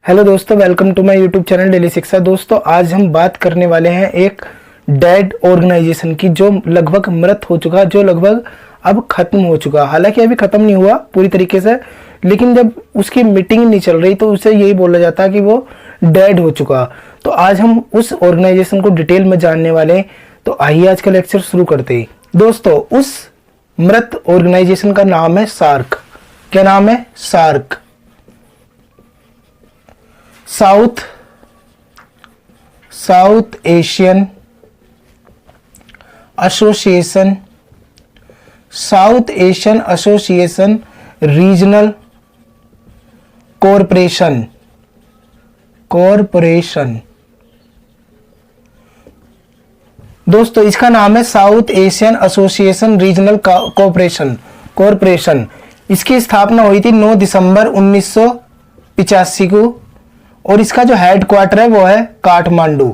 Hello दोस्तों, welcome to my YouTube channel Daily Shiksha. दोस्तों, आज हम बात करने वाले हैं एक डेड ऑर्गेनाइजेशन की जो लगभग मृत हो चुका, जो लगभग अब खत्म हो चुका। हालांकि अभी खत्म नहीं हुआ पूरी तरीके से, लेकिन जब उसकी मीटिंग नहीं चल रही तो उसे यही बोला जाता कि वो डेड हो चुका। तो आज हम उस ऑर्गेनाइजेशन को डिटेल में जानने वाले हैं। तो आइए आज का लेक्चर शुरू करते हैं। दोस्तों, उस मृत ऑर्गेनाइजेशन का नाम है सार्क। क्या नाम है? SAARC, South Asian association, South Asian association regional corporation. दोस्तों, इसका नाम है South Asian association regional corporation. इसकी स्थापना हुई थी 9 दिसंबर 1985 को और इसका जो हेड क्वार्टर है वो है काठमांडू।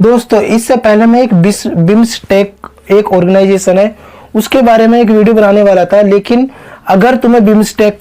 दोस्तों, इससे पहले मैं एक बिम्स्टेक एक ऑर्गेनाइजेशन है उसके बारे में एक वीडियो बनाने वाला था, लेकिन अगर तुम्हें बिम्स्टेक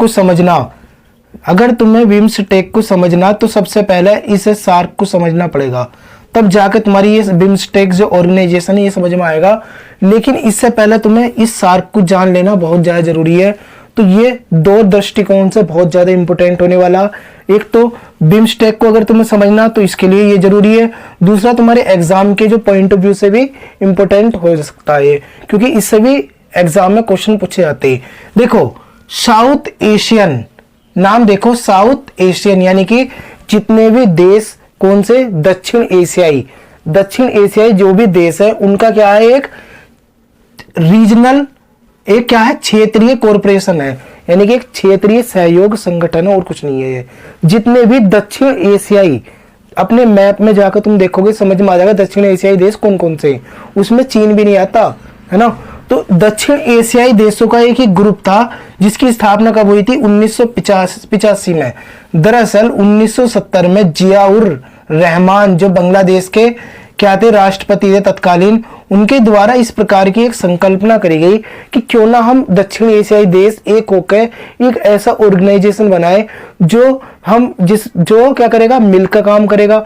को समझना तो सबसे पहले इस सार्क को समझना पड़ेगा, तब जाके तुम्हारी ये बिम्स्टेक जो ऑर्गेनाइजेशन है ये समझ में आएगा। लेकिन इससे पहले तुम्हें इस सार्क को जान लेना बहुत ज्यादा जरूरी है। तो ये दो दृष्टिकोण से बहुत ज्यादा इंपॉर्टेंट होने वाला। एक तो बिम्स्टेक को अगर तुम्हें समझना तो इसके लिए ये जरूरी है। दूसरा, तुम्हारे एग्जाम के जो पॉइंट ऑफ व्यू से भी इंपॉर्टेंट हो सकता है, क्योंकि इससे भी एग्जाम में क्वेश्चन पूछे जाते हैं। देखो, साउथ एशियन नाम देखो, साउथ एशियन यानी कि जितने भी देश, कौन से? दक्षिण एशियाई जो भी देश है उनका क्या है? एक रीजनल, एक क्या है? क्षेत्रीय कॉरपोरेशन है, यानी कि एक क्षेत्रीय सहयोग संगठन है और कुछ नहीं है ये। जितने भी दक्षिण एशियाई, अपने मैप में जाकर तुम देखोगे समझ में आ जाएगा दक्षिण एशियाई देश कौन कौन से, उसमें चीन भी नहीं आता है ना। तो दक्षिण एशियाई देशों का एक ही ग्रुप था जिसकी स्थापना कब हुई थी? 1985 में। दरअसल 1970 में जियाउर रहमान जो बांग्लादेश के क्या थे? राष्ट्रपति थे तत्कालीन, उनके द्वारा इस प्रकार की एक संकल्पना करी गई कि क्यों ना हम दक्षिण एशियाई देश एक होकर एक ऐसा ऑर्गेनाइजेशन बनाए जो क्या करेगा? मिलकर काम करेगा।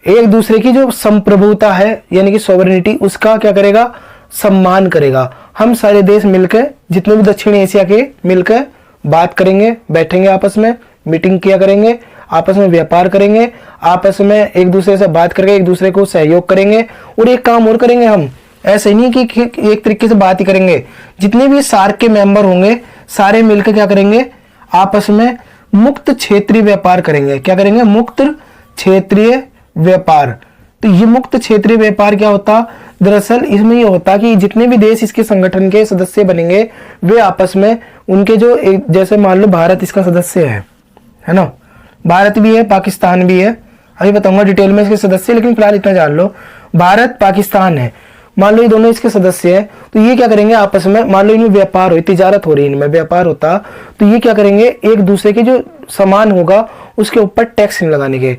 एक दूसरे की जो संप्रभुता है यानी कि सॉवरेनिटी, उसका क्या करेगा? सम्मान करेगा। हम सारे देश मिलकर, जितने भी दक्षिण एशिया के, मिलकर बात करेंगे, बैठेंगे आपस में, मीटिंग किया करेंगे, आपस में व्यापार करेंगे, आपस में एक दूसरे से बात करके एक दूसरे को सहयोग करेंगे। और एक काम और करेंगे हम, ऐसे नहीं कि एक तरीके से बात ही करेंगे, जितने भी सार्क के मेंबर होंगे सारे मिलकर क्या करेंगे? आपस में मुक्त क्षेत्रीय व्यापार करेंगे। क्या करेंगे? मुक्त क्षेत्रीय व्यापार। तो ये मुक्त क्षेत्रीय व्यापार क्या होता? दरअसल इसमें ये होता कि जितने भी देश इसके संगठन के सदस्य बनेंगे वे आपस में उनके जो, जैसे मान लो भारत इसका सदस्य है ना, भारत भी है, पाकिस्तान भी है, अभी बताऊंगा डिटेल में इसके सदस्य, लेकिन फिलहाल इतना जान लो, भारत पाकिस्तान है, मान लो ये दोनों इसके सदस्य हैं। तो ये क्या करेंगे? आपस में, मान लो इनमें व्यापार हो, तिजारत हो रही है, इनमें व्यापार होता, तो ये क्या करेंगे? एक दूसरे के जो सामान होगा उसके ऊपर टैक्स नहीं लगाने के।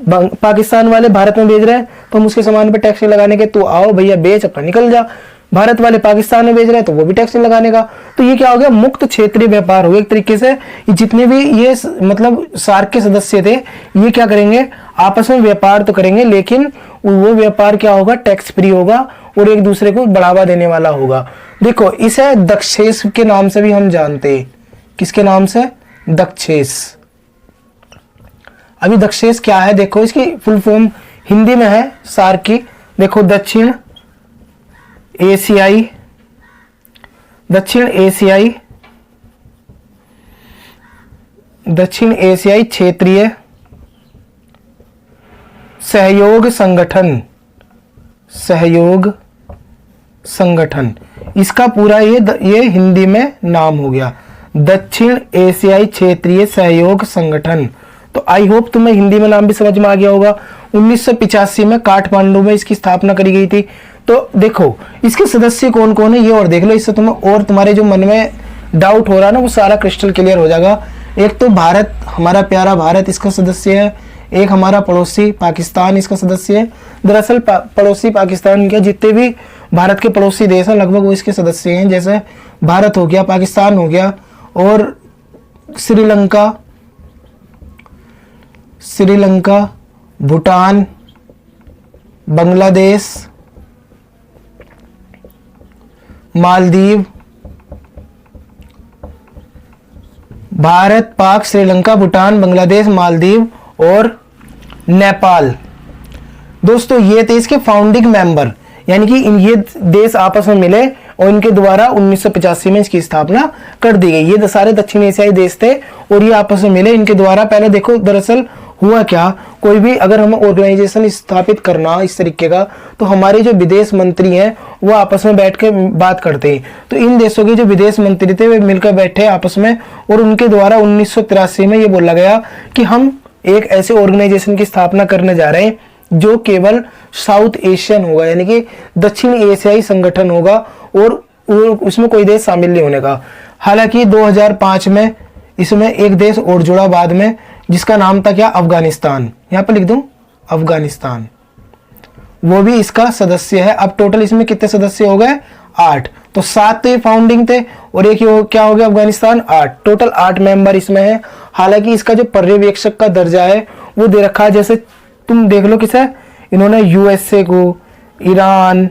पाकिस्तान वाले भारत में भेज रहे हैं तो हम उसके सामान पर टैक्स नहीं लगाने के, तो आओ भैया बेच, अपना निकल जा। भारत वाले पाकिस्तान में भेज रहे हैं तो वो भी टैक्स नहीं लगाने का। तो ये क्या हो गया? मुक्त क्षेत्रीय व्यापार हो गया एक तरीके से। जितने भी ये मतलब सार्क के सदस्य थे ये क्या करेंगे? आपस में व्यापार तो करेंगे, लेकिन वो व्यापार क्या होगा? टैक्स फ्री होगा और एक दूसरे को बढ़ावा देने वाला होगा। देखो, इसे दक्षेस के नाम से भी हम जानते हैं। किसके नाम से? दक्षेस। अभी दक्षेस क्या है? देखो, इसकी फुल फॉर्म हिंदी में है सार्क की। देखो, दक्षिण एशियाई क्षेत्रीय सहयोग संगठन, इसका पूरा ये हिंदी में नाम हो गया, दक्षिण एशियाई क्षेत्रीय सहयोग संगठन। तो आई होप तुम्हें हिंदी में नाम भी समझ में आ गया होगा। 1985 में काठमांडू में इसकी स्थापना करी गई थी। तो देखो, इसके सदस्य कौन कौन है ये और देख लो, इससे तुम्हें और तुम्हारे जो मन में डाउट हो रहा है ना वो सारा क्रिस्टल क्लियर हो जाएगा। एक तो भारत, हमारा प्यारा भारत इसका सदस्य है। एक हमारा पड़ोसी पाकिस्तान इसका सदस्य है। दरअसल पड़ोसी पाकिस्तान के जितने भी भारत के पड़ोसी देश हैं लगभग वो इसके सदस्य हैं। जैसे भारत हो गया, पाकिस्तान हो गया और श्रीलंका, भूटान, बांग्लादेश, मालदीव, भारत, पाक, श्रीलंका, भूटान, बांग्लादेश, मालदीव और नेपाल। दोस्तों ये थे इसके फाउंडिंग मेंबर, यानी कि ये देश आपस में मिले और इनके द्वारा 1985 में इसकी स्थापना कर दी गई। ये सारे दक्षिण एशियाई देश थे और ये आपस में मिले इनके द्वारा। पहले देखो दरअसल हुआ क्या, कोई भी अगर हम ऑर्गेनाइजेशन स्थापित करना इस तरीके का, तो हमारे जो विदेश मंत्री हैं वो आपस में बैठ के बात करते हैं। तो इन देशों के जो विदेश मंत्री थे वे मिलकर बैठे आपस में और उनके द्वारा 1983 में ये बोला गया कि हम एक ऐसे ऑर्गेनाइजेशन की स्थापना करने जा रहे हैं जो केवल साउथ एशियन होगा, यानी कि दक्षिण एशियाई संगठन होगा और उसमें कोई देश शामिल नहीं होने का। हालांकि 2005 में इसमें एक देश और जुड़ा बाद में, जिसका नाम था क्या, अफगानिस्तान। यहां पर लिख दूं अफगानिस्तान, वो भी इसका सदस्य है। अब टोटल इसमें कितने सदस्य हो गए, 8। तो 7 तो ये फाउंडिंग थे और एक क्या हो गया अफगानिस्तान, 8। टोटल 8 मेंबर इसमें है। हालांकि इसका जो पर्यवेक्षक का दर्जा है वो दे रखा है, जैसे तुम देख लो किसे, इन्होंने यूएसए को, ईरान,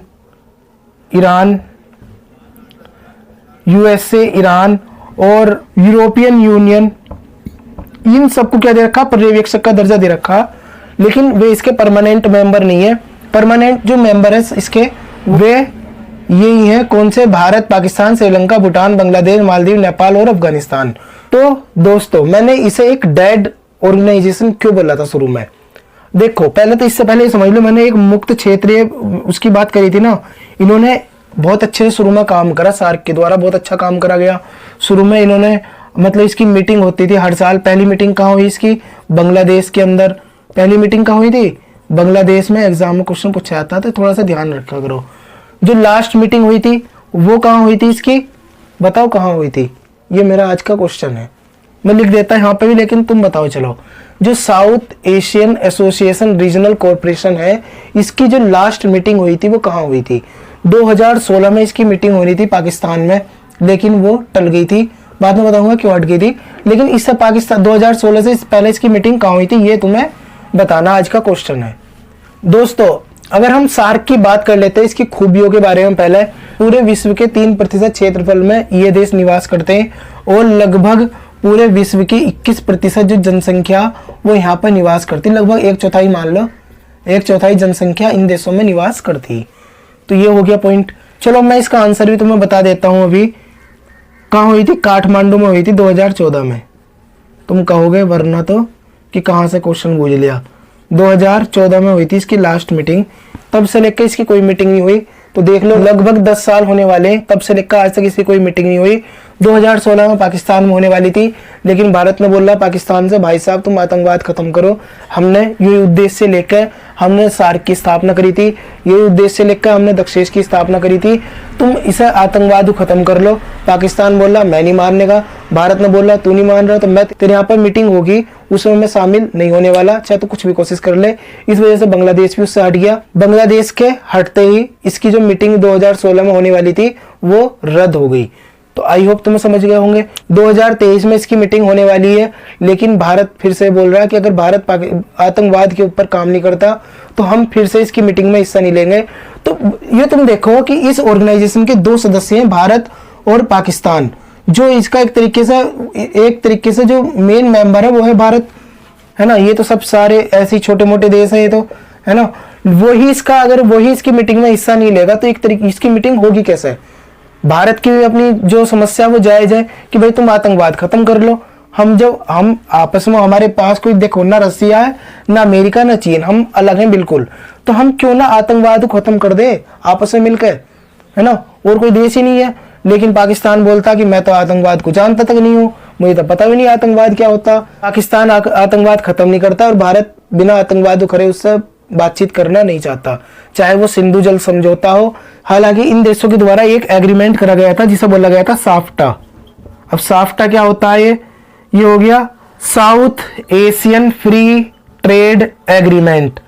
यूएसए, ईरान और यूरोपियन यूनियन, इन सबको क्या दे रखा, पर्यवेक्षक का दर्जा दे रखा। लेकिन वे इसके परमानेंट मेंबर नहीं है। परमानेंट जो मेंबर है इसके वे यही है, कौन से, भारत, पाकिस्तान, श्रीलंका, भूटान, बांग्लादेश, मालदीव, नेपाल और अफगानिस्तान। तो दोस्तों मैंने इसे एक डेड ऑर्गेनाइजेशन क्यों बोला था शुरू में, देखो पहले तो इससे पहले समझ लो, मैंने एक मुक्त क्षेत्रीय उसकी बात करी थी ना। इन्होंने बहुत अच्छे से शुरू में काम करा, सार्क के द्वारा बहुत अच्छा काम करा गया। शुरू में इन्होंने मतलब इसकी मीटिंग होती थी हर साल। पहली मीटिंग कहाँ हुई इसकी, बांग्लादेश के अंदर। पहली मीटिंग कहाँ हुई थी, बांग्लादेश में। एग्जाम में क्वेश्चन पूछा जाता है तो थोड़ा सा ध्यान रखा करो। जो लास्ट मीटिंग हुई थी वो कहाँ हुई थी इसकी, बताओ कहाँ हुई थी, ये मेरा आज का क्वेश्चन है। मैं लिख देता यहाँ पे भी, लेकिन तुम बताओ। चलो, जो south Asian association regional corporation है, इसकी जो लास्ट मीटिंग हुई थी वो कहाँ हुई थी, 2016 में इसकी मीटिंग होनी थी पाकिस्तान में, लेकिन वो टल गई थी। बाद में बताऊंगा क्यों हट गई थी। लेकिन इससे पाकिस्तान 2016 से पहले इसकी मीटिंग कहाँ हुई थी ये तुम्हें बताना आज का क्वेश्चन है। दोस्तों अगर हम सार्क की बात कर लेते हैं, इसकी खूबियों के बारे में, पहले पूरे विश्व के 3% क्षेत्रफल में ये देश निवास करते हैं और लगभग पूरे विश्व की 21% जो जनसंख्या वो यहाँ पर निवास करती, लगभग 1/4 मान लो, 1/4 जनसंख्या इन देशों में निवास करती। तो ये हो गया पॉइंट। चलो मैं इसका आंसर भी तुम्हें बता देता हूँ। अभी कहाँ हुई थी, काठमांडू में हुई थी 2014 में। तुम कहोगे वरना तो कि कहाँ से क्वेश्चन पूछ लिया, 2014 में हुई थी इसकी लास्ट मीटिंग। तब से लेकर इसकी कोई मीटिंग नहीं हुई। तो देख लो लगभग 10 साल होने वाले, तब से लेकर आज तक इसकी कोई मीटिंग नहीं हुई। 2016 में पाकिस्तान में होने वाली थी, लेकिन भारत ने बोला पाकिस्तान से, भाई साहब तुम आतंकवाद खत्म करो। हमने ये उद्देश्य से लेकर हमने सार्क की स्थापना करी थी, ये उद्देश्य से लेकर हमने दक्षेश की स्थापना करी थी, तुम इसे आतंकवाद खत्म कर लो। पाकिस्तान बोला मैं नहीं मानने का, भारत ने बोला तू नहीं मान रहा तो मैं तेरे यहाँ पर मीटिंग होगी उसमें मैं शामिल नहीं होने वाला, चाहे तो कुछ भी कोशिश कर ले। इस वजह से बांग्लादेश भी उससे हट गया। बांग्लादेश के हटते ही इसकी जो मीटिंग 2016 में होने वाली थी वो रद्द हो गई। तो आई होप तुम्हें समझ गए होंगे। 2023 में इसकी मीटिंग होने वाली है, लेकिन भारत फिर से बोल रहा है कि अगर भारत आतंकवाद के ऊपर काम नहीं करता तो हम फिर से इसकी मीटिंग में हिस्सा नहीं लेंगे। तो ये तुम देखो कि इस ऑर्गेनाइजेशन के 2 सदस्य हैं, भारत और पाकिस्तान। जो इसका एक तरीके से जो मेन मेंबर है वो है भारत, है ना। ये तो सब सारे ऐसे छोटे मोटे देश है ये तो, है ना। अगर वही इसकी मीटिंग में हिस्सा नहीं लेगा तो एक तरीके इसकी मीटिंग होगी कैसे। भारत की भी अपनी जो समस्या वो जायज है कि भाई तुम आतंकवाद खत्म कर लो। हम आपस में, हमारे पास कोई देखो ना रसिया है ना अमेरिका ना चीन, हम अलग हैं बिल्कुल। तो हम क्यों ना आतंकवाद को खत्म कर दे आपस में मिलकर, है ना। और कोई देश ही नहीं है। लेकिन पाकिस्तान बोलता कि मैं तो आतंकवाद को जानता तक नहीं हूँ, मुझे तो पता भी नहीं आतंकवाद क्या होता। पाकिस्तान आतंकवाद खत्म नहीं करता और भारत बिना आतंकवाद उखड़े उससे बातचीत करना नहीं चाहता, चाहे वो सिंधु जल समझौता हो। हालांकि इन देशों के द्वारा एक एग्रीमेंट करा गया था जिसे बोला गया था साफ्टा। अब साफ्टा क्या होता है, ये हो गया south Asian free trade agreement.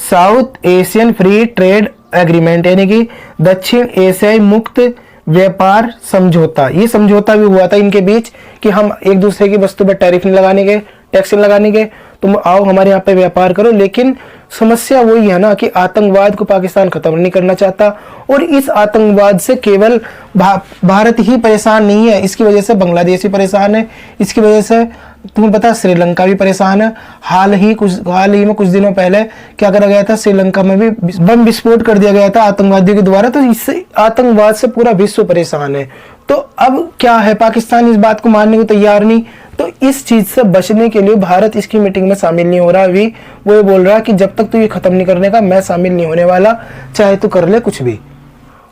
South Asian free trade agreement यानी कि दक्षिण एशियाई मुक्त व्यापार समझौता। ये समझौता भी हुआ था इनके बीच कि हम एक दूसरे की वस्तु पर टैरिफ नहीं लगाने के, टैक्स नहीं लगाने के। तुम आओ हमारे यहाँ पे व्यापार करो। लेकिन समस्या वही है ना कि आतंकवाद को पाकिस्तान खत्म नहीं करना चाहता, और इस आतंकवाद से केवल भारत ही परेशान नहीं है, इसकी वजह से बांग्लादेश भी परेशान है, इसकी वजह से तुम्हें पता है श्रीलंका भी परेशान है। हाल ही में कुछ दिनों पहले क्या करा गया था, श्रीलंका में भी बम विस्फोट कर दिया गया था आतंकवादियों के द्वारा। तो इससे आतंकवाद से पूरा विश्व परेशान है। तो अब क्या है, पाकिस्तान इस बात को मानने को तैयार नहीं। तो इस चीज से बचने के लिए भारत इसकी मीटिंग में शामिल नहीं हो रहा। अभी वो ये बोल रहा है कि जब तक तू ये खत्म नहीं करने का, मैं शामिल नहीं होने वाला, चाहे तू कर ले कुछ भी।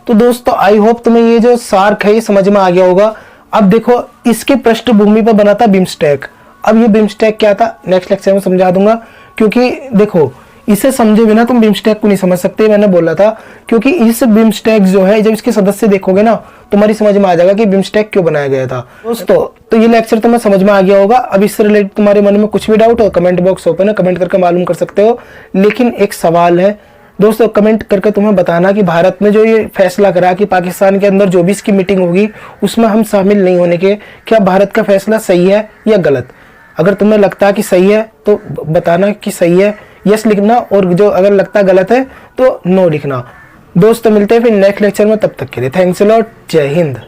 तो दोस्तों आई होप तुम्हें ये जो सार्क है ये समझ में आ गया होगा। अब देखो, इसके पृष्ठभूमि पर बना था बिम्स्टेक। अब ये बिम्स्टेक क्या था नेक्स्ट लेक्चर में समझा दूंगा, क्योंकि देखो इसे समझे बिना तुम बिम्स्टेक को नहीं समझ सकते, मैंने बोला था। क्योंकि इस बिम्स्टेक जो है, जब इसके सदस्य देखोगे ना, तुम्हारी समझ में आ जाएगा कि बिम्स्टेक क्यों बनाया गया था। दोस्तों तो ये लेक्चर तुम्हें समझ में आ गया होगा। अब इससे रिलेटेड तुम्हारे मन में कुछ भी डाउट हो, कमेंट बॉक्स ओपन है, कमेंट करके मालूम कर सकते हो। लेकिन एक सवाल है दोस्तों, कमेंट करके तुम्हें बताना कि भारत ने जो ये फैसला करा कि पाकिस्तान के अंदर जो भी इसकी मीटिंग होगी उसमें हम शामिल नहीं होने के, क्या भारत का फैसला सही है या गलत। अगर तुम्हें लगता है कि सही है तो बताना कि सही है, यस लिखना, और जो अगर लगता है गलत है तो नो लिखना। दोस्तों मिलते हैं फिर नेक्स्ट लेक्चर में, तब तक के लिए थैंक्स अ लॉट, जय हिंद।